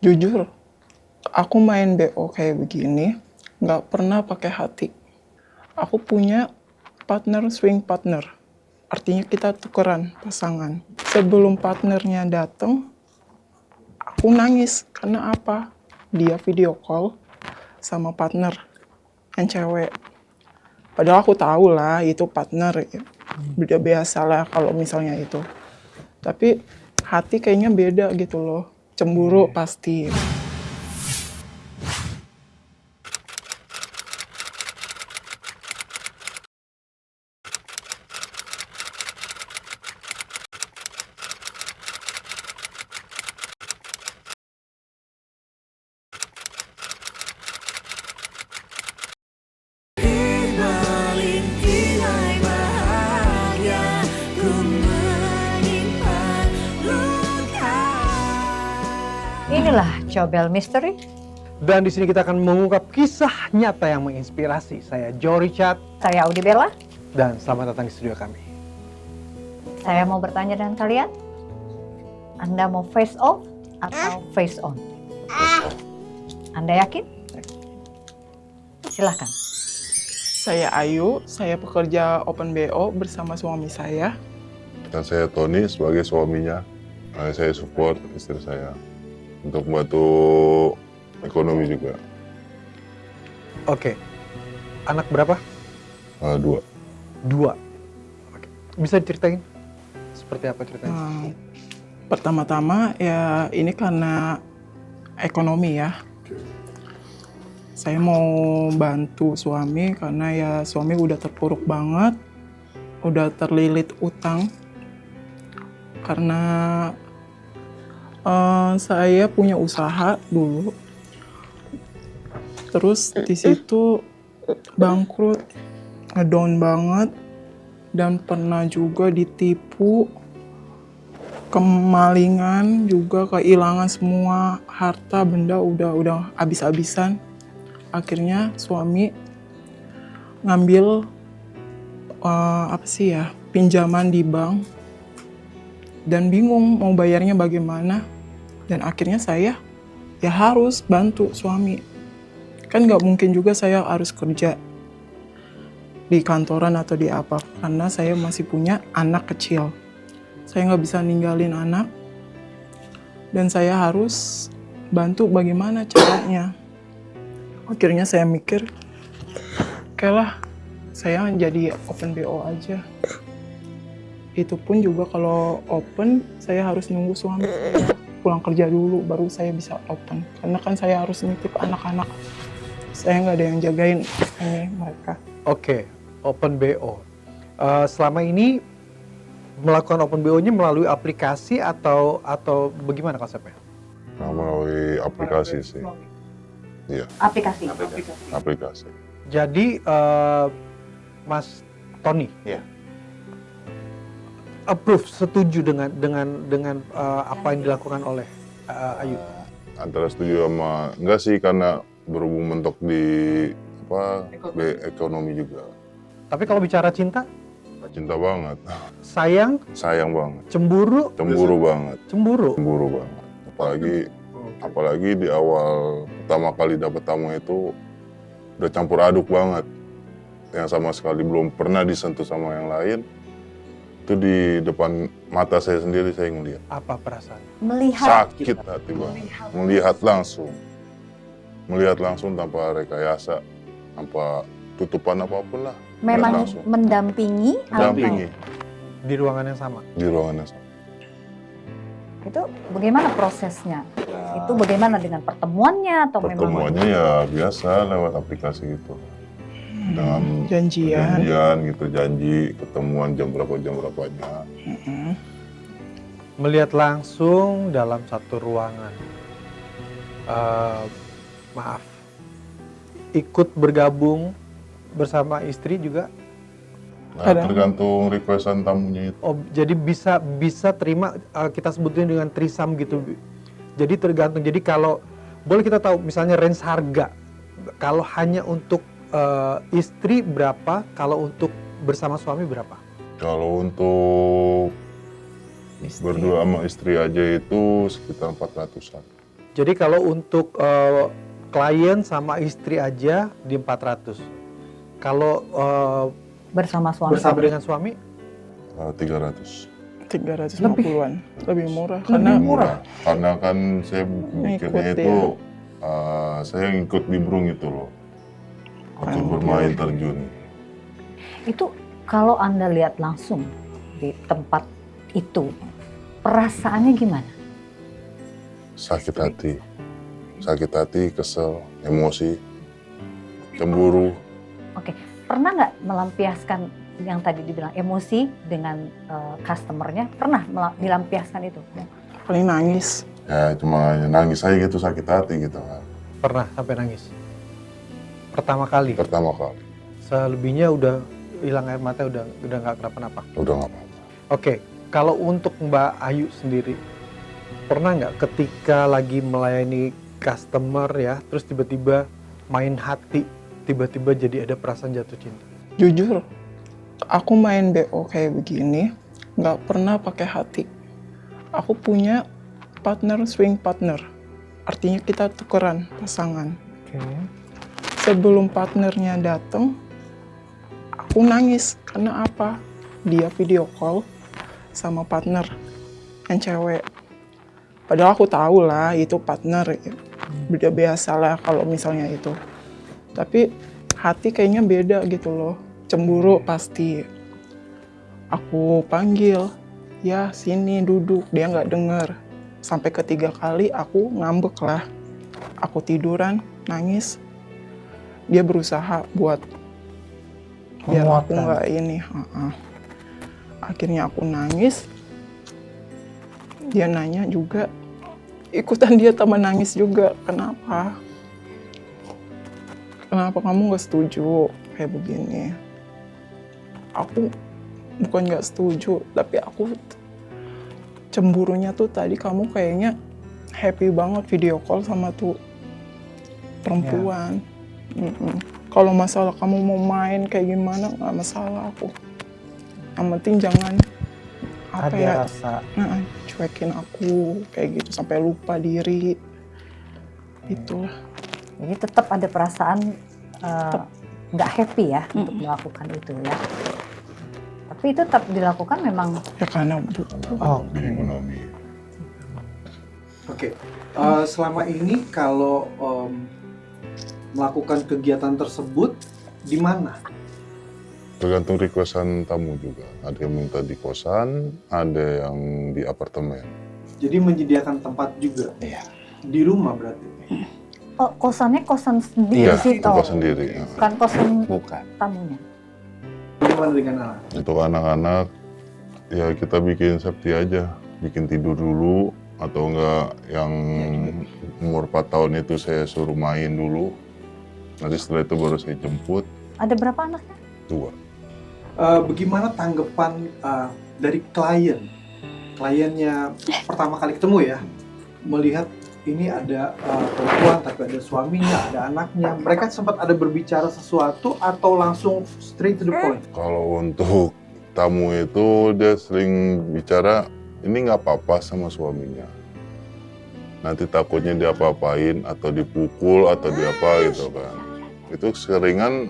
Jujur, aku main BO kayak begini, nggak pernah pakai hati. Aku punya partner swing partner, artinya kita tukeran pasangan. Sebelum partnernya datang, aku nangis. Karena apa? Dia video call sama partner yang cewek. Padahal aku tahu lah itu partner, udah biasa lah kalau misalnya itu. Tapi hati kayaknya beda gitu loh, cemburu pasti. Inilah Cobel Mystery. Dan di sini kita akan mengungkap kisah nyata yang menginspirasi. Saya Joe Richard. Saya Audi Bella. Dan selamat datang di studio kami. Saya mau bertanya dengan kalian. Anda mau face off atau face on? Anda yakin? Silahkan. Saya Ayu, saya pekerja Open BO bersama suami saya. Dan saya Tony sebagai suaminya. Saya support istri saya untuk membantu ekonomi juga. Oke. Anak berapa? 2. 2. Oke. Bisa diceritain? Seperti apa ceritanya? Pertama-tama ya ini karena ekonomi ya. Saya mau bantu suami karena ya suami udah terpuruk banget, udah terlilit utang. Karena saya punya usaha dulu, terus di situ bangkrut, ngedown banget, dan pernah juga ditipu, kemalingan juga, kehilangan semua harta benda, udah habis-habisan. Akhirnya suami ngambil pinjaman di bank dan bingung mau bayarnya bagaimana. Dan akhirnya saya ya harus bantu suami. Kan nggak mungkin juga saya harus kerja di kantoran atau di apa, karena saya masih punya anak kecil. Saya nggak bisa ninggalin anak, dan saya harus bantu bagaimana caranya. Akhirnya saya mikir, oke lah, saya jadi Open BO aja. Itu pun juga kalau open, saya harus nunggu suami saya pulang kerja dulu, baru saya bisa open. Karena kan saya harus nitip anak-anak. Saya nggak ada yang jagain mereka. Oke, Open BO. Selama ini melakukan Open BO-nya melalui aplikasi atau bagaimana konsepnya? Melalui aplikasi sih. Iya, aplikasi. Jadi Mas Tony, Iya. approve, setuju dengan apa yang dilakukan oleh Ayu? Antara setuju sama enggak sih, karena berhubung mentok di ekonomi juga. Tapi kalau bicara cinta, Cinta banget, sayang banget, cemburu banget, cemburu banget. Apalagi di awal pertama kali dapet tamu itu udah campur aduk banget, yang sama sekali belum pernah disentuh sama yang lain. Itu di depan mata saya sendiri saya ngeliat. Apa perasaan? Melihat. Sakit hati banget. Melihat langsung tanpa rekayasa, tanpa tutupan apapun lah. Memang Langsung. mendampingi. Dampingi Di ruangan yang sama? di ruangan yang sama. Itu bagaimana prosesnya? Itu bagaimana dengan pertemuannya atau Pertemuannya ya biasa lewat aplikasi gitu. Dengan Janjian. gitu, janji ketemuan jam berapanya. Melihat langsung dalam satu ruangan. Maaf, ikut bergabung bersama istri juga? Nah, tergantung requestan tamunya itu. Oh, jadi bisa terima, kita sebutnya dengan trisam gitu. Jadi tergantung. Jadi kalau boleh kita tahu misalnya range harga. Kalau hanya untuk istri berapa? Kalau untuk bersama suami berapa? Kalau untuk berdua sama istri aja itu sekitar 400-an. Jadi kalau untuk klien sama istri aja di 400. Kalau Bersama suami. bersama dengan suami 300. 350-an. Lebih murah. Lebih Karena murah. Karena kan saya mikirnya Ngikut itu, saya ngikut Bibrung itu loh. Untuk bermain terjun. Itu kalau Anda lihat langsung di tempat itu, perasaannya gimana? Sakit hati, kesel, emosi, cemburu. Oke, pernah nggak melampiaskan yang tadi dibilang emosi dengan customernya? Pernah dilampiaskan itu? paling nangis. Ya cuma nangis aja gitu, sakit hati gitu kan. pernah sampai nangis. Pertama kali. Pertama kali. Selebihnya udah hilang air mata, udah nggak kenapa-napa. Udah nggak apa-apa. Oke, kalau untuk Mbak Ayu sendiri, pernah nggak ketika lagi melayani customer ya, terus tiba-tiba main hati, tiba-tiba jadi ada perasaan jatuh cinta? Jujur, aku main BO kayak begini, nggak pernah pakai hati. Aku punya partner, swing partner. Artinya kita tukeran pasangan. Oke. Sebelum partnernya datang, aku nangis. Karena apa? Dia video call sama partner yang cewek. Padahal aku tahu lah itu partner. Udah biasa lah kalau misalnya itu. Tapi hati kayaknya beda gitu loh. Cemburu pasti. Aku panggil, ya sini duduk. Dia nggak denger. Sampai ketiga kali aku ngambek lah. Aku tiduran, nangis. Dia berusaha buat biar aku Menguatkan. nggak ini. Akhirnya aku nangis. Dia nanya juga, ikutan dia tambah nangis juga. Kenapa? Kenapa kamu nggak setuju kayak begini? Aku bukan nggak setuju, tapi aku cemburunya tuh tadi kamu kayaknya happy banget video call sama tuh perempuan. Kalau masalah kamu mau main kayak gimana, nggak masalah aku. Yang penting jangan apa ya, rasa. cuekin aku kayak gitu sampai lupa diri. Itulah. Jadi tetap ada perasaan nggak happy ya untuk melakukan itu ya. Tapi itu tetap dilakukan memang. Ya karena butuh. Ekonomi. Oke. Selama ini kalau melakukan kegiatan tersebut di mana? Tergantung requestan tamu juga. Ada yang minta di kosan, ada yang di apartemen. Jadi menyediakan tempat juga. Iya. Di rumah berarti. Oh, kosannya kosan sendiri Iya, sih tempat sendiri. Bukan kosan Bukan. tamunya. Bagaimana dengan anak? Untuk anak-anak, ya kita bikin safety aja. Bikin tidur dulu, atau enggak yang umur 4 tahun itu saya suruh main dulu. Nanti setelah itu baru saya jemput. Ada berapa anaknya? 2. Bagaimana tanggapan dari klien? Kliennya pertama kali ketemu ya, melihat ini ada perempuan tapi ada suaminya, ada anaknya. Mereka sempat ada berbicara sesuatu atau langsung straight to the point? Kalau untuk tamu itu dia sering bicara, ini nggak apa-apa sama suaminya. Nanti takutnya dia apa-apain atau dipukul atau diapa gitu kan. Itu seringan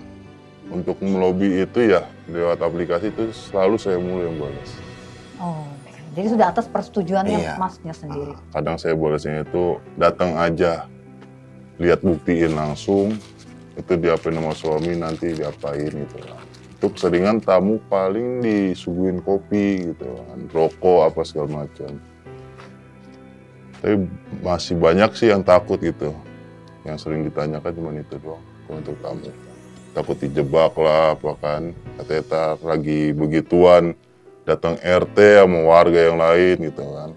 untuk melobi itu ya lewat aplikasi itu selalu saya mulu yang balas. Oh, jadi sudah atas persetujuannya Iya. masnya sendiri. Kadang saya balasnya itu datang aja, lihat buktiin langsung, itu diapain sama suami nanti diapain gitu kan. Itu keseringan tamu paling disuguhin kopi gitu kan, rokok apa segala macam. Tapi masih banyak sih yang takut gitu. Yang sering ditanyakan cuma itu doang untuk tamu. Takut dijebak lah apa kan. Katanya lagi begituan, datang RT sama warga yang lain gitu kan.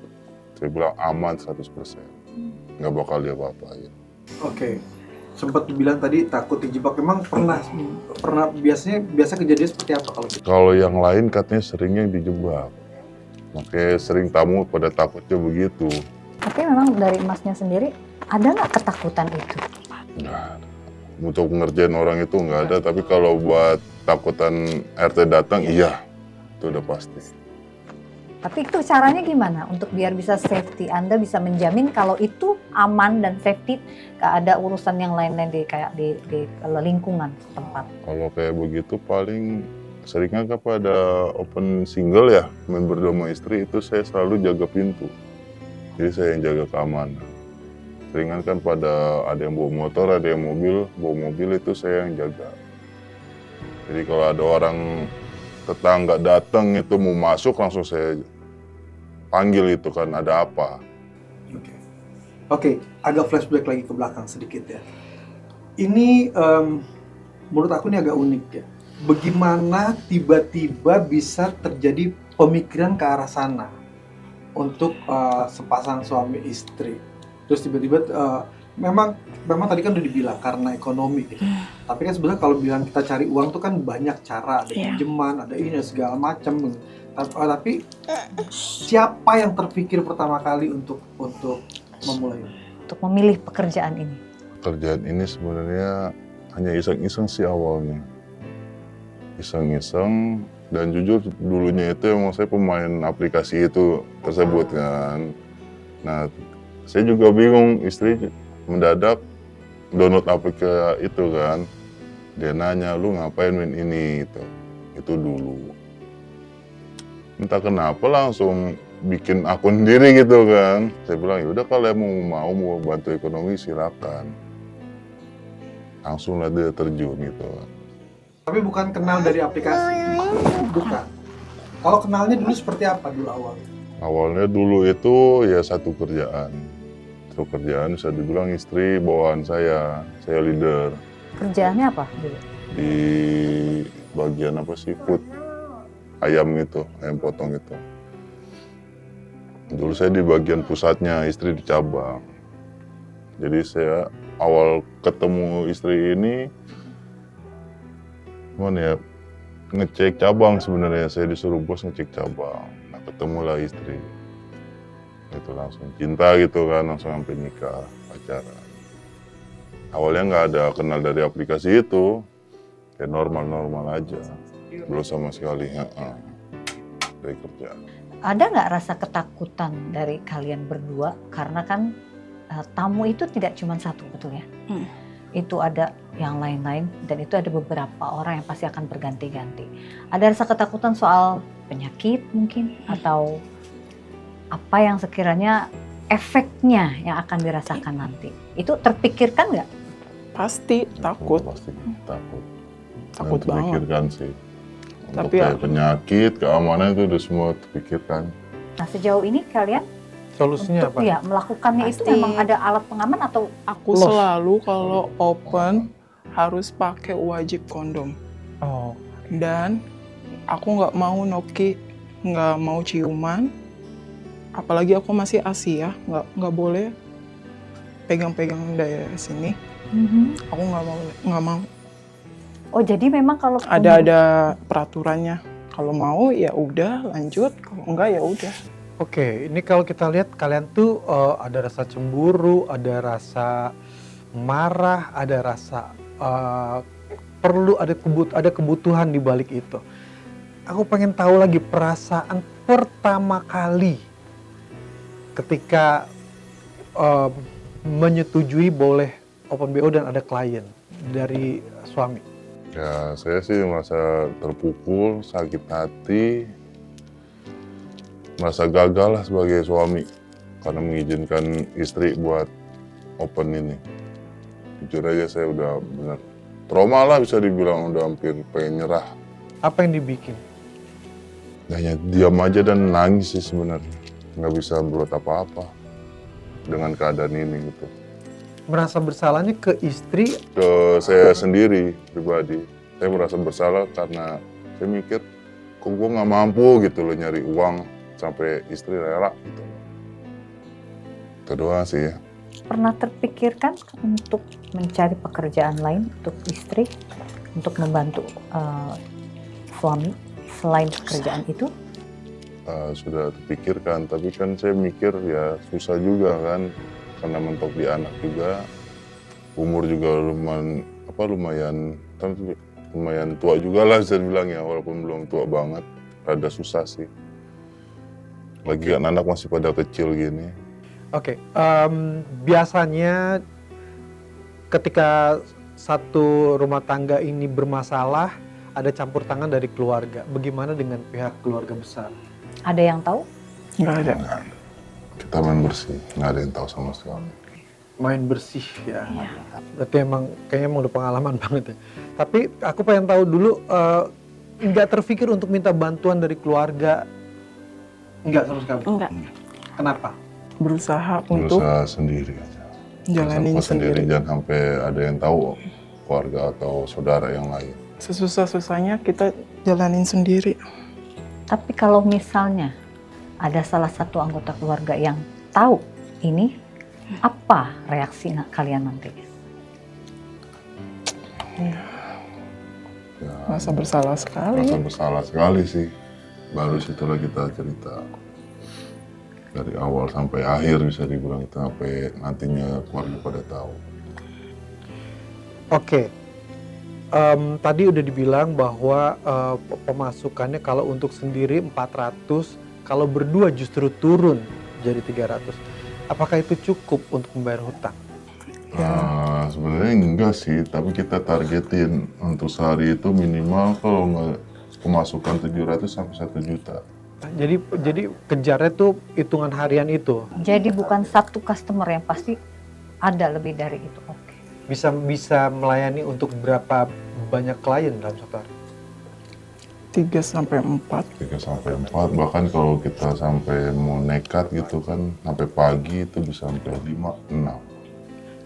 Saya bilang aman 100%. Nggak bakal dia apa-apain. Oke. Sempat dibilang tadi takut dijebak. Memang pernah biasa kejadian seperti apa kalau gitu? Kalau yang lain katanya seringnya dijebak. Makanya sering tamu pada takutnya begitu. Tapi memang dari masnya sendiri ada nggak ketakutan itu? Nah, untuk ngerjain orang itu nggak ada, tapi kalau buat takutan RT datang, iya, itu udah pasti. Tapi itu caranya gimana untuk biar bisa safety? Anda bisa menjamin kalau itu aman dan safety, gak ada urusan yang lain-lain di lingkungan tempat. Kalau kayak begitu paling seringnya kepada open single ya, main berdua sama istri itu saya selalu jaga pintu. Jadi saya yang jaga keamanan. Seringan kan pada ada yang bawa motor, ada yang bawa mobil itu saya yang jaga. Jadi kalau ada orang tetangga datang itu mau masuk langsung saya panggil itu kan ada apa. Oke, agak flashback lagi ke belakang sedikit ya. Ini menurut aku ini agak unik ya. Bagaimana tiba-tiba bisa terjadi pemikiran ke arah sana untuk sepasang suami istri. Terus tiba-tiba memang tadi kan udah dibilang karena ekonomi gitu. Tapi kan sebenarnya kalau bilang kita cari uang tuh kan banyak cara, ada pinjaman, ada ini segala macam. Tapi siapa yang terpikir pertama kali untuk memulai? Untuk memilih pekerjaan ini. Pekerjaan ini sebenarnya hanya iseng-iseng sih awalnya. Iseng-iseng dan jujur dulunya itu emang saya pemain aplikasi itu tersebut kan. Nah, saya juga bingung, istri mendadak download aplikasi itu kan. Dia nanya, lu ngapain main ini? Itu dulu. Entah kenapa langsung bikin akun sendiri gitu kan. Saya bilang, yaudah kalau mau bantu ekonomi silakan. Langsung lah dia terjun gitu. Tapi bukan kenal dari aplikasi? Bukan. Kalau kenalnya dulu seperti apa dulu awalnya? Awalnya dulu itu ya satu kerjaan. Satu kerjaan bisa dibilang istri bawaan saya leader. Kerjaannya apa dulu? Di bagian apa sih, food. Ayam potong itu. Dulu saya di bagian pusatnya, istri di cabang. Jadi saya awal ketemu istri ini, ngecek cabang sebenarnya. Saya disuruh bos ngecek cabang. Nah ketemulah istri. Itu langsung cinta gitu kan, langsung sampai nikah, pacaran. Awalnya nggak ada kenal dari aplikasi itu, kayak normal-normal aja. Belum sama sekali dari kerjaan. Ada nggak rasa ketakutan dari kalian berdua? Karena kan tamu itu tidak cuma satu, betul ya? Itu ada yang lain-lain dan itu ada beberapa orang yang pasti akan berganti-ganti. Ada rasa ketakutan soal penyakit mungkin atau apa yang sekiranya efeknya yang akan dirasakan nanti. Itu terpikirkan nggak? Pasti takut. Pasti takut. Takut Dan banget. terpikirkan sih. Untuk Tapi kayak penyakit, keamanan itu udah semua terpikirkan. Nah sejauh ini kalian Solusinya untuk apa? melakukannya itu Pasti. memang ada alat pengaman atau Aku Love. selalu kalau open harus pakai wajib kondom. Oh, Dan aku nggak mau noki, nggak mau ciuman. Apalagi aku masih ASI ya, nggak boleh pegang-pegang dari sini. Aku nggak mau. Oh jadi memang kalau Ada peraturannya. Kalau mau ya udah lanjut, kalau enggak ya udah. oke. Ini kalau kita lihat kalian tuh ada rasa cemburu, ada rasa marah, ada rasa perlu ada kebutuhan di balik itu. Aku pengen tahu lagi perasaan pertama kali ketika menyetujui boleh open BO dan ada klien dari suami. Ya saya sih merasa terpukul, sakit hati, merasa gagal lah sebagai suami karena mengizinkan istri buat open ini. Jujur aja saya udah benar trauma lah, bisa dibilang udah hampir pengen nyerah. Apa yang dibikin? Hanya diam aja dan nangis sih sebenarnya, nggak bisa berbuat apa-apa dengan keadaan ini gitu. Merasa bersalahnya ke istri. Ke saya sendiri pribadi, saya merasa bersalah karena saya mikir kok gue nggak mampu gitu loh nyari uang sampai istri rela gitu. Itu doang sih ya. pernah terpikirkan untuk mencari pekerjaan lain untuk istri, untuk membantu suami selain pekerjaan itu? Sudah terpikirkan, tapi kan saya mikir ya susah juga kan, karena mentok di anak juga, umur juga lumayan tua juga lah saya bilang ya, walaupun belum tua banget, rada susah sih. Lagi kan anak masih pada kecil gini. Oke, biasanya ketika satu rumah tangga ini bermasalah, ada campur tangan dari keluarga. Bagaimana dengan pihak keluarga besar? Ada yang tahu? Nggak ada. Nggak ada. Kita main bersih, nggak ada yang tahu sama sekali. Main bersih ya. Iya. Berarti kayaknya emang udah pengalaman banget ya. Tapi aku pengen tahu dulu, nggak terpikir untuk minta bantuan dari keluarga? Nggak sama sekali? Enggak. Kenapa? Berusaha untuk Berusaha sendiri aja. jalanin Berusaha sendiri. Jangan sampai ada yang tahu keluarga atau saudara yang lain. Sesusah-susahnya kita jalanin sendiri. Tapi kalau misalnya ada salah satu anggota keluarga yang tahu ini, apa reaksi kalian nanti? Ya, Masa bersalah sekali. merasa bersalah sekali sih. Baru situlah kita cerita dari awal sampai akhir, bisa dibilang itu sampai nantinya keluarga pada tahu. Oke, tadi udah dibilang bahwa pemasukannya kalau untuk sendiri 400, kalau berdua justru turun jadi 300. Apakah itu cukup untuk membayar hutang? Sebenarnya enggak sih, tapi kita targetin untuk sehari itu minimal kalau nggak pemasukan 700 sampai 1 juta. Jadi kejarnya tuh hitungan harian itu. Jadi bukan satu customer yang pasti ada lebih dari itu. Oke. Bisa melayani untuk berapa banyak klien dalam satu hari? 3 sampai 4. 3 sampai 4, bahkan kalau kita sampai mau nekat gitu kan, sampai pagi itu bisa sampai 5, 6.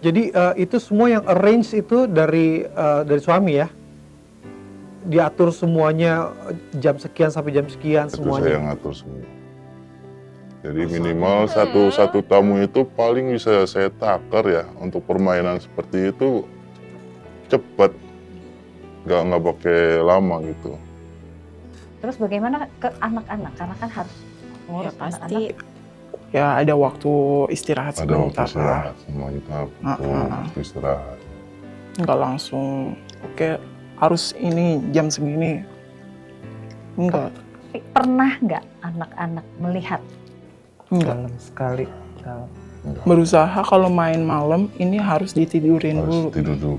Jadi itu semua yang arrange itu dari suami ya? Diatur semuanya jam sekian sampai jam sekian Itu semuanya? saya ngatur semua. Jadi minimal satu tamu itu paling bisa saya takar ya, untuk permainan seperti itu cepat, nggak pakai lama gitu. Terus bagaimana ke anak-anak? Karena kan harus Ya ngurus pasti anak-anak. Ya ada waktu istirahat Ada waktu sebentar lah. istirahat, semua kita butuh waktu istirahat. Nggak langsung, oke harus ini jam segini. Enggak. Tapi pernah nggak anak-anak melihat? Enggak. Dalam sekali. Dalam. Enggak, Berusaha kalau main malam ini harus ditidurin harus dulu. tidur dulu.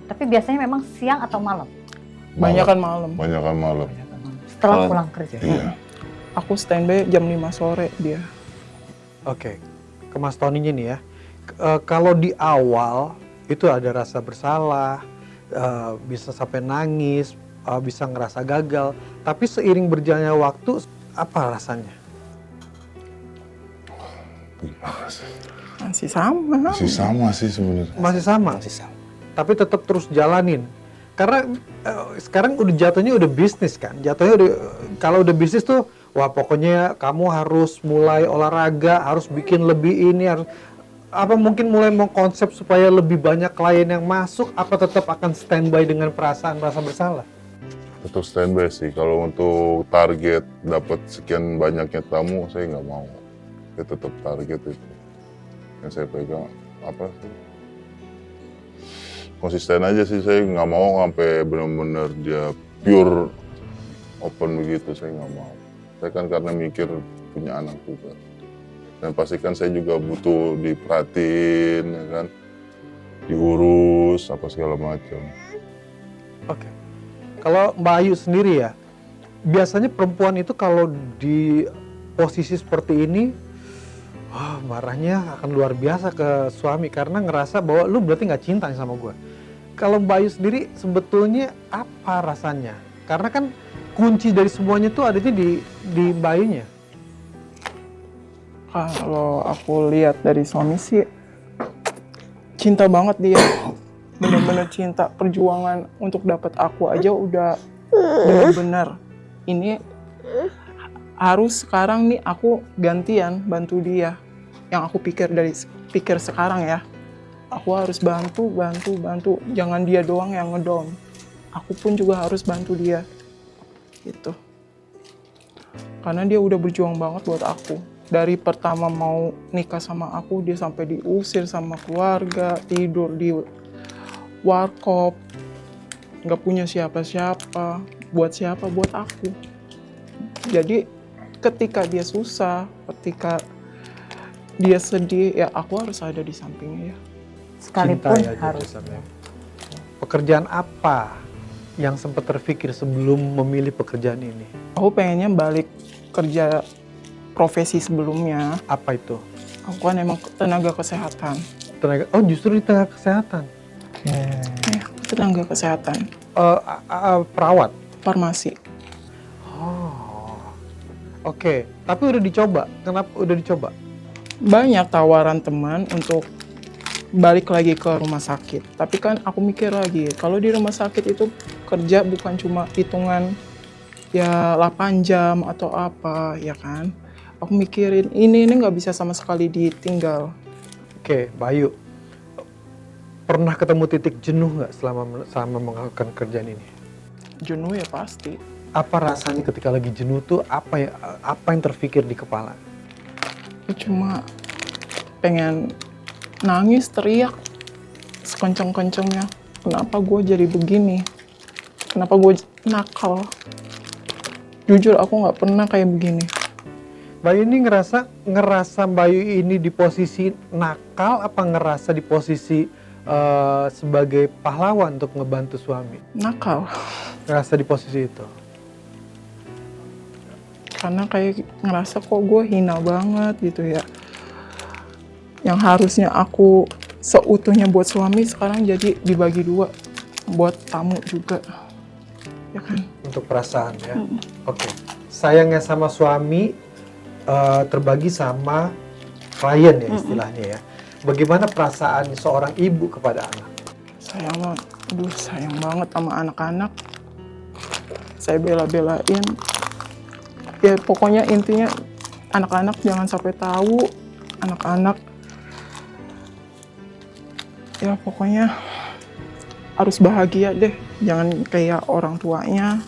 Tapi biasanya memang siang atau malam? Banyakan malam. Banyakan malam. Setelah pulang kerja. Iya. Aku standby jam 5 sore dia. Oke, ke Mas Toninya nih ya. Kalau di awal itu ada rasa bersalah, bisa sampai nangis, bisa ngerasa gagal. Tapi seiring berjalannya waktu, apa rasanya? Masih sama. Masih sama sih sebenarnya. Masih sama? Tapi tetap terus jalanin. Karena sekarang udah jatuhnya udah bisnis kan. Jatuhnya udah, kalau udah bisnis tuh, wah pokoknya kamu harus mulai olahraga, harus bikin lebih ini, harus apa mungkin mulai mau konsep supaya lebih banyak klien yang masuk, apa tetap akan standby dengan perasaan rasa bersalah? Tetap standby sih. Kalau untuk target dapat sekian banyaknya tamu, saya nggak mau. Saya tetap target itu. Yang saya pegang apa sih? Konsisten aja sih, saya nggak mau sampai benar-benar dia pure open begitu, saya nggak mau. Saya kan karena mikir punya anak juga. Dan pastikan saya juga butuh diperhatiin, ya kan, diurus, apa segala macam. Oke. Kalau Mbak Ayu sendiri ya, biasanya perempuan itu kalau di posisi seperti ini, wah marahnya akan luar biasa ke suami karena ngerasa bahwa lu berarti nggak cinta nih sama gue. Kalau Mbak Ayu sendiri sebetulnya apa rasanya? Karena kan kunci dari semuanya tuh adanya di Mbak Ayunya. Kalau aku lihat dari suami sih, cinta banget dia. Bener-bener cinta, perjuangan untuk dapat aku aja udah bener-bener. Ini harus sekarang nih aku gantian bantu dia. Yang aku pikir sekarang ya. Aku harus bantu. Jangan dia doang yang ngedown. Aku pun juga harus bantu dia. Gitu. Karena dia udah berjuang banget buat aku. Dari pertama mau nikah sama aku, dia sampai diusir sama keluarga, tidur di warkop, nggak punya siapa-siapa. Buat siapa? Buat aku. Jadi ketika dia susah, ketika dia sedih, ya aku harus ada di sampingnya ya. Sekalipun Cintai aja harus. kesannya. Pekerjaan apa yang sempat terpikir sebelum memilih pekerjaan ini? Aku pengennya balik kerja profesi sebelumnya. Apa itu? Aku kan emang tenaga kesehatan. Oh, justru di tenaga kesehatan. Ya, tenaga kesehatan, Perawat. farmasi. Oh. Oke, tapi udah dicoba. Kenapa udah dicoba? Banyak tawaran teman untuk balik lagi ke rumah sakit. Tapi kan aku mikir lagi, kalau di rumah sakit itu kerja bukan cuma hitungan ya 8 jam atau apa, ya kan. Aku mikirin ini nggak bisa sama sekali ditinggal. Oke, Bayu. Pernah ketemu titik jenuh nggak selama melakukan kerjaan ini? Jenuh ya pasti. Apa rasanya ketika lagi jenuh tuh apa yang terpikir di kepala? Aku cuma pengen nangis, teriak sekencang-kencangnya. Kenapa gue jadi begini? Kenapa gue nakal? Jujur aku nggak pernah kayak begini. Bayu ini ngerasa Bayu ini di posisi nakal apa ngerasa di posisi sebagai pahlawan untuk ngebantu suami? Nakal. Ngerasa di posisi itu. Karena kayak ngerasa kok gue hina banget gitu ya. Yang harusnya aku seutuhnya buat suami sekarang jadi dibagi dua buat tamu juga. Ya kan? Untuk perasaan ya. Oke. Sayangnya sama suami terbagi sama klien ya istilahnya ya. Bagaimana perasaan seorang ibu kepada anak? Sayang banget sama anak-anak. Saya bela-belain. Ya pokoknya intinya anak-anak jangan sampai tahu. Anak-anak ya pokoknya harus bahagia deh. Jangan kayak orang tuanya.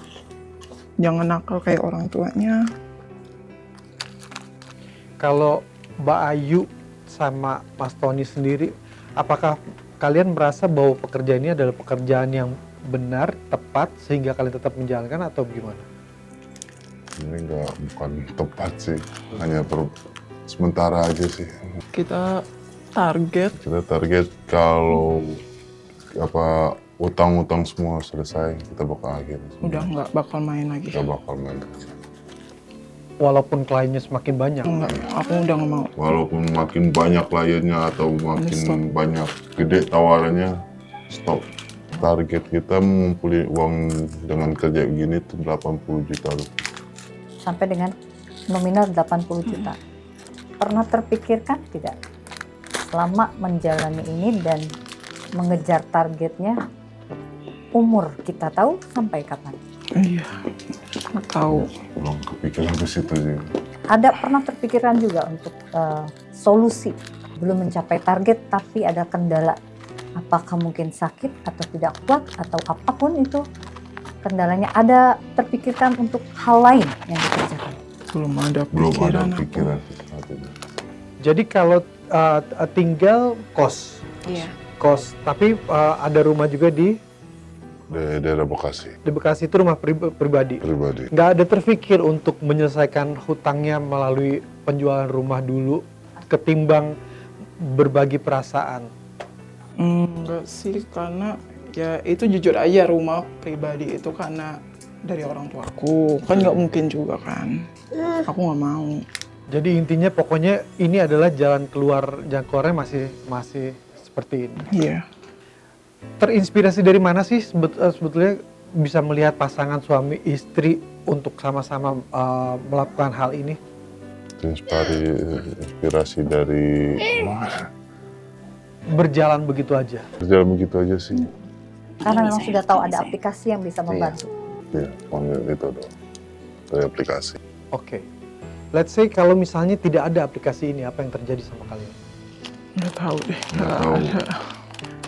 Jangan nakal kayak orang tuanya. Kalau Mbak Ayu sama Mas Tony sendiri, apakah kalian merasa bahwa pekerjaan ini adalah pekerjaan yang benar, tepat, sehingga kalian tetap menjalankan atau gimana? Ini bukan tepat sih, hanya sementara aja sih. Kita target kalau utang-utang semua selesai, kita bakal akhir. udah nggak bakal main lagi. Kita bakal main. Walaupun kliennya semakin banyak. Enggak, aku udah nggak mau. Walaupun makin banyak kliennya atau makin banyak gede tawarannya, stop. Target kita mengumpulin uang dengan kerja gini tuh 80 juta rupiah. Sampai dengan nominal 80 juta. Pernah terpikirkan tidak selama menjalani ini dan mengejar targetnya, umur kita tahu sampai kapan? Iya, tahu. Belum kepikiran ke situ sih. Ada pernah terpikirkan juga untuk solusi belum mencapai target tapi ada kendala, apakah mungkin sakit atau tidak kuat atau apapun itu kendalanya, ada terpikirkan untuk hal lain yang dikerjakan? Belum ada Belum ada pikiran. pikiran. Jadi kalau tinggal kos, Iya. tapi ada rumah juga di Daerah Bekasi Bekasi, itu rumah pribadi. Nggak ada terpikir untuk menyelesaikan hutangnya melalui penjualan rumah dulu, ketimbang berbagi perasaan. Enggak sih, karena ya itu jujur aja rumah pribadi itu karena dari orang tuaku. Kan nggak mungkin juga kan. Aku nggak mau. Jadi intinya pokoknya ini adalah jalan keluarnya masih seperti ini. Iya. Terinspirasi dari mana sih sebetulnya bisa melihat pasangan suami istri untuk sama-sama melakukan hal ini? Inspirasi dari mana? Berjalan begitu aja. Berjalan begitu aja sih. Karena memang sudah tahu ada aplikasi yang bisa membantu. Ya, panggil itu doang. Dari aplikasi. Oke. Let's say kalau misalnya tidak ada aplikasi ini, apa yang terjadi sama kalian? Nggak tahu deh. Nggak tahu.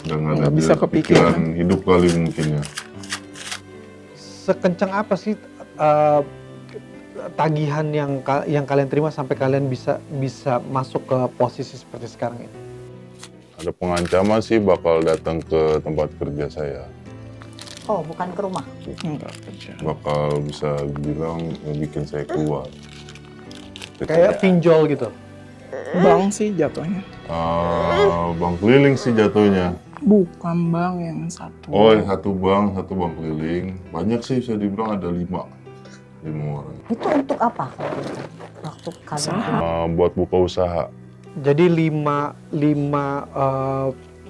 Nggak bisa ada kepikiran. pikiran hidup kali mungkin ya. Sekencang apa sih tagihan yang kalian terima sampai kalian bisa masuk ke posisi seperti sekarang ini? Ada pengancaman sih bakal datang ke tempat kerja saya. Oh, bukan ke rumah. Enggak kerja. Bakal bisa bilang bikin saya keluar. Kayak pinjol gitu. Bang sih jatuhnya. Bang keliling sih jatuhnya. Bukan bang yang satu. Oh, satu bang keliling. Banyak sih, bisa dibilang ada 5 orang. Itu untuk apa? Waktu kalian Usaha. Buat buka usaha. Jadi 5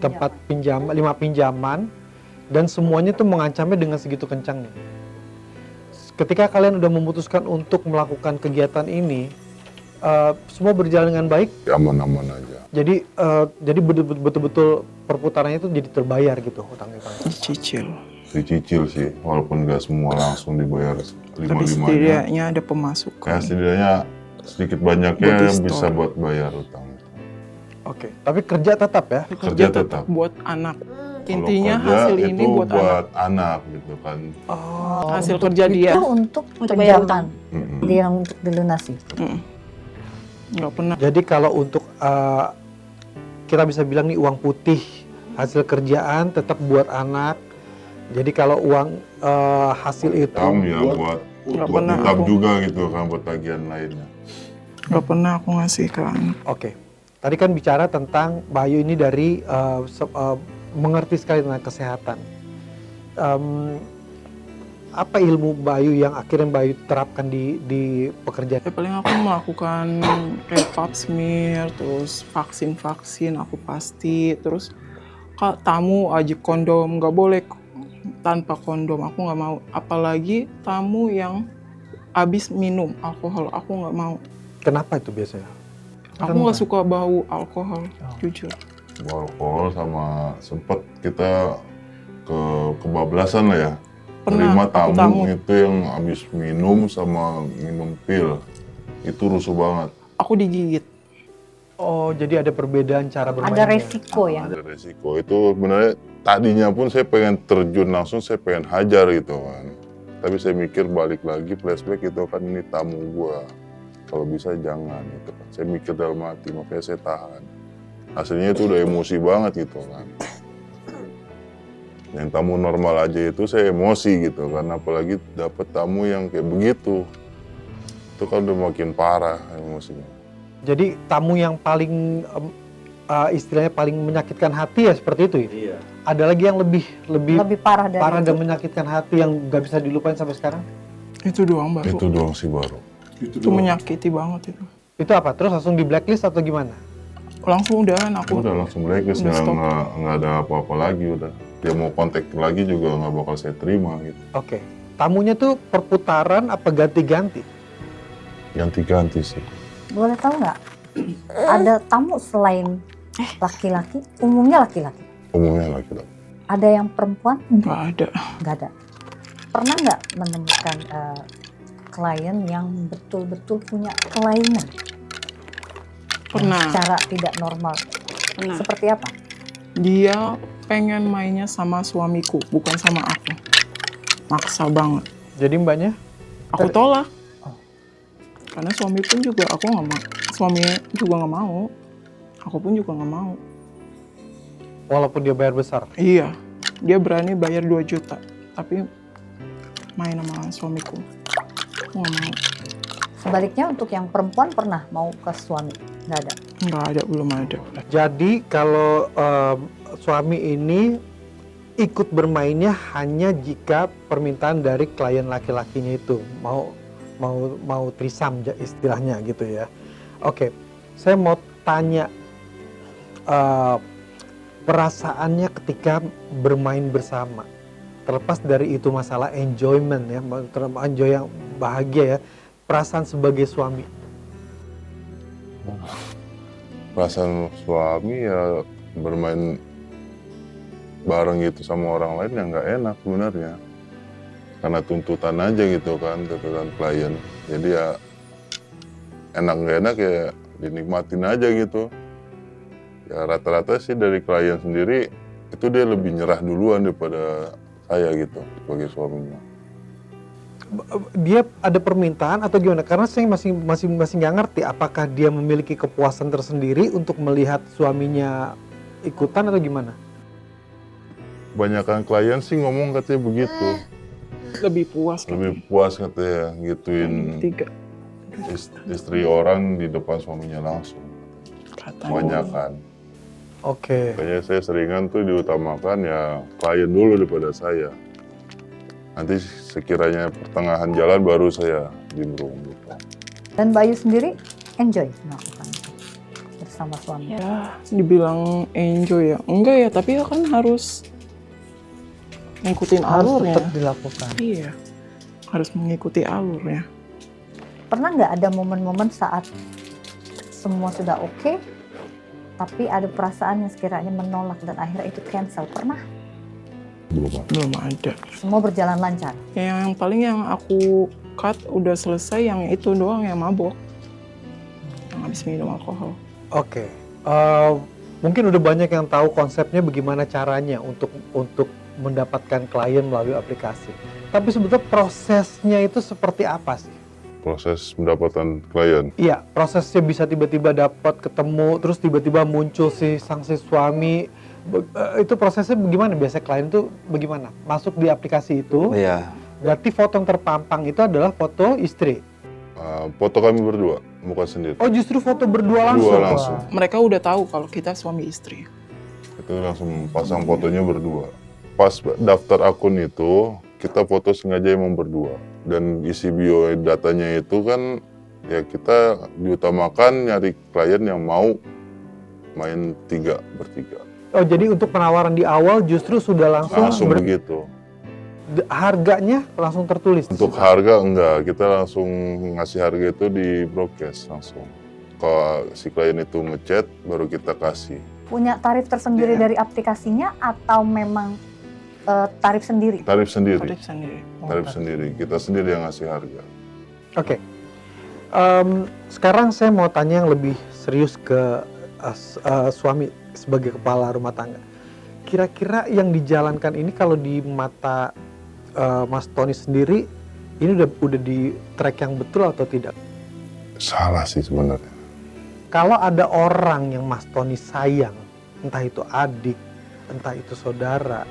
tempat pinjaman, 5 pinjaman, dan semuanya tuh mengancamnya dengan segitu kencangnya. Ketika kalian udah memutuskan untuk melakukan kegiatan ini, semua berjalan dengan baik. Aman-aman aja. Jadi betul-betul perputarannya itu jadi terbayar gitu hutang-hutang. Dicicil. Dicicil sih, walaupun nggak semua langsung dibayar Tapi 5-5-nya. setidaknya ada Ya pemasukan. setidaknya sedikit banyaknya Buat di-store. bisa buat bayar utang. Oke, tapi kerja tetap ya. Kerja tetap. buat anak. Kalau Intinya kerja hasil itu ini buat anak. anak gitu kan. Hasil kerja dia. itu untuk bayar pinjaman, Mm-mm. dia yang untuk dilunasi. Nggak pernah. Jadi kalau untuk kita bisa bilang nih uang putih hasil kerjaan tetap buat anak. Jadi kalau uang hasil itu Hitam ya buat Nggak buat pernah hitam aku. juga gitu kan, buat tagihan lainnya. Nggak pernah aku ngasih ke anak. Oke. Tadi kan bicara tentang Bayu ini dari mengerti sekali tentang kesehatan. Apa ilmu Bayu yang akhirnya Bayu terapkan di pekerjaan? Ya paling aku melakukan kayak pap smear, terus vaksin aku pasti, terus kak tamu wajib kondom, nggak boleh tanpa kondom, aku nggak mau. Apalagi tamu yang habis minum alkohol, aku nggak mau. Kenapa itu biasanya? Aku nggak suka bau alkohol, jujur. Alkohol sama sempet kita kebablasan lah ya. Pernah, Terima aku tamu itu yang habis minum sama minum pil. Itu rusuh banget. Aku digigit. Oh, jadi ada perbedaan cara bermainnya. Ada resiko ya. Ada resiko. Itu sebenarnya tadinya pun saya pengen terjun langsung, saya pengen hajar gitu kan. Tapi saya mikir balik lagi, flashback itu kan ini tamu gua. Kalau bisa jangan gitu kan. Saya mikir dalam hati, makanya saya tahan. Aslinya itu udah emosi banget gitu kan. Yang tamu normal aja itu saya emosi gitu kan. Apalagi dapet tamu yang kayak begitu. Itu kan udah makin parah emosinya. Jadi tamu yang paling istilahnya paling menyakitkan hati ya seperti itu ya? Iya. Ada lagi yang lebih Lebih parah dari parah itu. dan menyakitkan hati yang nggak bisa dilupain sampai sekarang? Itu doang baru. Itu doang sih baru. Itu menyakiti banget itu. Itu apa? Terus langsung di blacklist atau gimana? Langsung udahan aku. Udah langsung blacklist, Udah stop. nggak ada apa-apa lagi udah. Dia mau kontak lagi juga nggak bakal saya terima gitu. Oke. Tamunya tuh perputaran apa ganti-ganti? Ganti-ganti sih. Boleh tahu nggak? Ada tamu selain laki-laki, umumnya laki-laki. Umumnya laki-laki. Ada yang perempuan? Nggak ada. Nggak ada. Pernah nggak menemukan klien yang betul-betul punya kelainan? Pernah. Secara tidak normal. Pernah. Seperti apa? Dia pengen mainnya sama suamiku, bukan sama aku. Maksa banget. Jadi mbaknya? Aku tolak. Karena suami pun juga aku nggak mau. Suami juga nggak mau. Aku pun juga nggak mau. Walaupun dia bayar besar. Iya, dia berani bayar 2 juta. Tapi main sama suamiku. Aku nggak mau. Sebaliknya untuk yang perempuan pernah mau ke suami? Nggak ada. Nggak ada, belum ada. Jadi kalau suami ini ikut bermainnya hanya jika permintaan dari klien laki-lakinya itu mau trisam istilahnya gitu ya. Oke, saya mau tanya perasaannya ketika bermain bersama. Terlepas dari itu masalah enjoyment ya, enjoy yang bahagia ya. Perasaan sebagai suami. Perasaan suami ya bermain bareng gitu sama orang lain ya nggak enak sebenarnya. Karena tuntutan aja gitu kan, tuntutan klien. Jadi ya enak nggak enak ya dinikmatin aja gitu. Ya rata-rata sih dari klien sendiri itu dia lebih nyerah duluan daripada saya gitu sebagai suaminya. Dia ada permintaan atau gimana? Karena saya masih nggak ngerti apakah dia memiliki kepuasan tersendiri untuk melihat suaminya ikutan atau gimana? Kebanyakan klien sih ngomong katanya begitu. Lebih puas kan? Lebih puas katanya gituin istri orang di depan suaminya langsung. Katanya. Kebanyakan. Oke. Kayaknya saya seringan tuh diutamakan ya klien dulu daripada saya. Nanti sekiranya pertengahan jalan baru saya nimbrung gitu. Dan Bayu sendiri enjoy melakukan itu bersama suami. Ya, dibilang enjoy ya. Enggak ya, tapi ya kan harus ngikutin Harus alurnya. tetap dilakukan. Iya, harus mengikuti alurnya. Pernah nggak ada momen-momen saat semua sudah oke, tapi ada perasaan yang sekiranya menolak dan akhirnya itu cancel? Pernah? Belum ada. Semua berjalan lancar. Yang paling yang aku cut udah selesai yang itu doang yang mabok. Yang habis minum alkohol. Oke. Mungkin udah banyak yang tahu konsepnya bagaimana caranya untuk mendapatkan klien melalui aplikasi. Tapi sebetulnya prosesnya itu seperti apa sih? Proses mendapatkan klien. Iya, prosesnya bisa tiba-tiba dapat ketemu, terus tiba-tiba muncul si suami. Itu prosesnya bagaimana? Biasanya klien itu bagaimana? Masuk di aplikasi itu, Iya, berarti foto yang terpampang itu adalah foto istri. Foto kami berdua, bukan sendiri. Oh, justru foto berdua langsung? Berdua langsung. Wah. Mereka udah tahu kalau kita suami istri. Itu langsung pasang fotonya berdua. Pas daftar akun itu, kita foto sengaja emang berdua. Dan isi bio datanya itu kan, ya kita diutamakan nyari klien yang mau main bertiga. Oh, jadi untuk penawaran di awal justru sudah Langsung begitu. harganya langsung tertulis. Untuk harga enggak, kita langsung ngasih harga itu di broadcast langsung. Kalau si klien itu ngechat, baru kita kasih. Punya tarif tersendiri dari aplikasinya atau memang tarif sendiri? Tarif sendiri. Tarif sendiri. Tarif sendiri. Kita sendiri yang ngasih harga. Oke. Sekarang saya mau tanya yang lebih serius ke suami sebagai kepala rumah tangga. Kira-kira yang dijalankan ini kalau di mata Mas Tony sendiri, ini udah di track yang betul atau tidak? Salah sih sebenarnya. Kalau ada orang yang Mas Tony sayang, entah itu adik, entah itu saudara,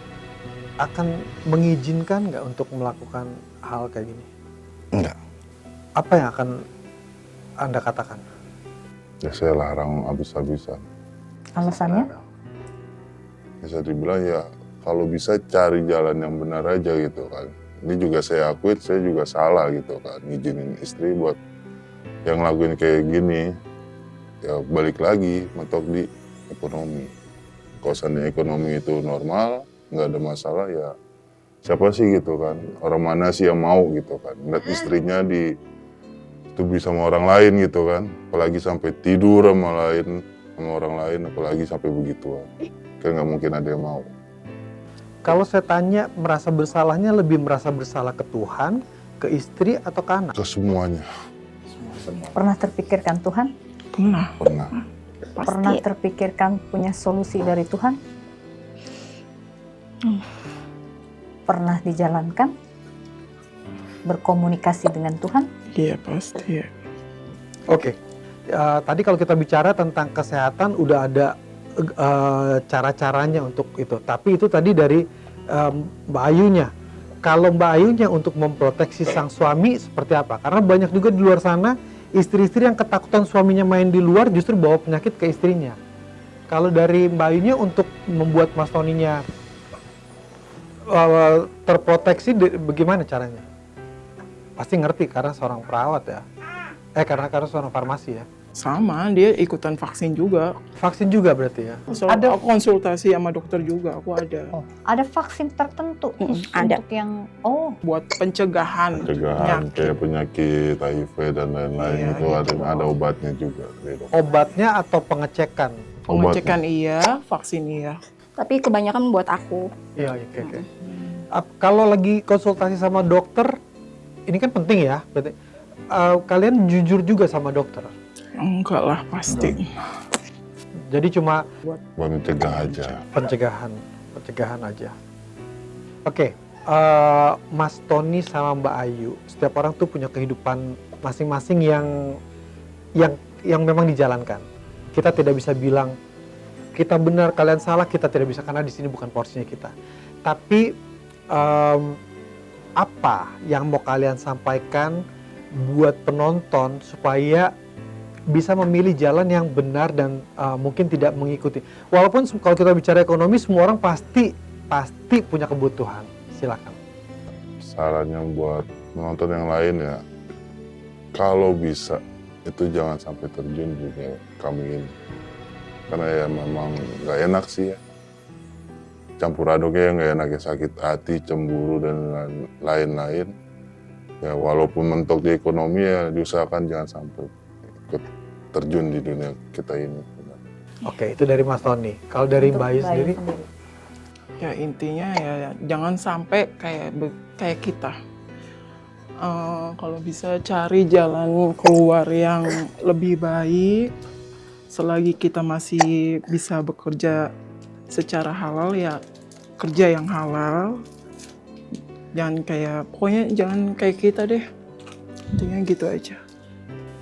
akan mengizinkan nggak untuk melakukan hal kayak gini? enggak. Apa yang akan Anda katakan? Ya saya larang habis-habisan. Alasannya? Bisa dibilang ya kalau bisa cari jalan yang benar aja gitu kan. Ini juga saya akuin, saya juga salah gitu kan. Ngizinin istri buat yang lakuin kayak gini. Ya balik lagi mentok di ekonomi. Kalau seandainya ekonomi itu normal, nggak ada masalah ya siapa sih gitu kan. Orang mana sih yang mau gitu kan. Lihat istrinya dituduh sama orang lain gitu kan. Apalagi sampai tidur sama orang lain, apalagi sampai begituan. Kan nggak mungkin ada yang mau. Kalau saya tanya, merasa bersalahnya lebih merasa bersalah ke Tuhan, ke istri, atau ke anak? Ke semuanya. Pernah terpikirkan Tuhan? Pernah. Pernah terpikirkan punya solusi dari Tuhan? Pernah dijalankan? Berkomunikasi dengan Tuhan? Iya pasti ya. Oke. Tadi kalau kita bicara tentang kesehatan, udah ada cara-caranya untuk itu. Tapi itu tadi dari Mbak Ayunya. Kalau Mbak Ayunya untuk memproteksi sang suami seperti apa? Karena banyak juga di luar sana istri-istri yang ketakutan suaminya main di luar justru bawa penyakit ke istrinya. Kalau dari Mbak Ayunya untuk membuat Mas Toninya terproteksi, bagaimana caranya? Pasti ngerti karena seorang perawat ya. Karena seorang farmasi ya. Sama, dia ikutan vaksin juga. Vaksin juga berarti ya? Ada aku konsultasi sama dokter juga, aku ada. Oh, ada vaksin tertentu khusus ada. untuk yang Buat pencegahan Pencegahan penyakit. kayak penyakit HIV dan lain-lain Iya, itu gitu. ada obatnya juga. Gitu. Obatnya atau pengecekan? Pengecekan iya, vaksin iya. Tapi kebanyakan buat aku. Iya, oke. Kalau lagi konsultasi sama dokter, ini kan penting ya. Berarti, kalian jujur juga sama dokter. Enggak lah, pasti. Jadi cuma Buat mencegah aja. pencegahan aja. Oke, Mas Tony sama Mbak Ayu, setiap orang tuh punya kehidupan masing-masing yang memang dijalankan. Kita tidak bisa bilang kita benar, kalian salah, kita tidak bisa karena di sini bukan porsinya kita. Tapi apa yang mau kalian sampaikan buat penonton supaya bisa memilih jalan yang benar dan mungkin tidak mengikuti. Walaupun kalau kita bicara ekonomi, semua orang pasti punya kebutuhan. Silakan. Sarannya buat penonton yang lain ya, kalau bisa itu jangan sampai terjun juga kami ini. Karena ya memang nggak enak sih ya. Campur aduknya nggak enak ya, sakit hati, cemburu dan lain-lain. Ya walaupun mentok di ekonomi ya diusahakan jangan sampai ikut terjun di dunia kita ini. Oke, itu dari Mas Tony. Kalau dari Untuk Mbak Ayu Bayu sendiri? Ya intinya ya jangan sampai kayak kita. Kalau bisa cari jalan keluar yang lebih baik, selagi kita masih bisa bekerja secara halal ya kerja yang halal. Pokoknya jangan kayak kita deh. Intinya gitu aja.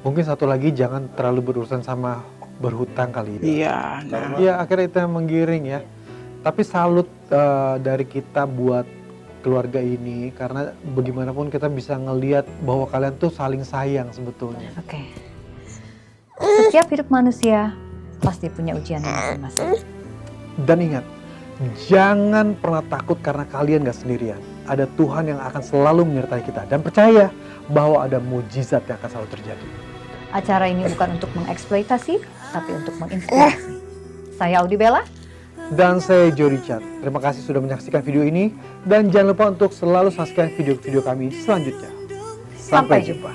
Mungkin satu lagi, jangan terlalu berurusan sama berhutang kali ya. Iya, nah. Iya, akhirnya itu yang menggiring ya. Tapi salut dari kita buat keluarga ini, karena bagaimanapun kita bisa ngelihat bahwa kalian tuh saling sayang sebetulnya. Oke. Setiap hidup manusia pasti punya ujian masing-masing. Dan ingat, jangan pernah takut karena kalian gak sendirian. Ada Tuhan yang akan selalu menyertai kita. Dan percaya bahwa ada mujizat yang akan selalu terjadi. Acara ini bukan untuk mengeksploitasi, tapi untuk menginspirasi. Saya Audi Bella. Dan saya Joe Richard. Terima kasih sudah menyaksikan video ini. Dan jangan lupa untuk selalu saksikan video-video kami selanjutnya. Sampai jumpa.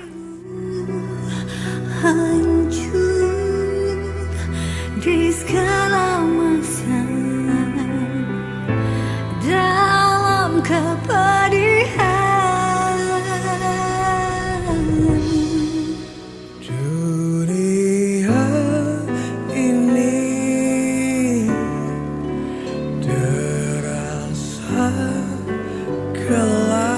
Hancur di segala masa dalam kepedihan. Dunia ini terasa gelap.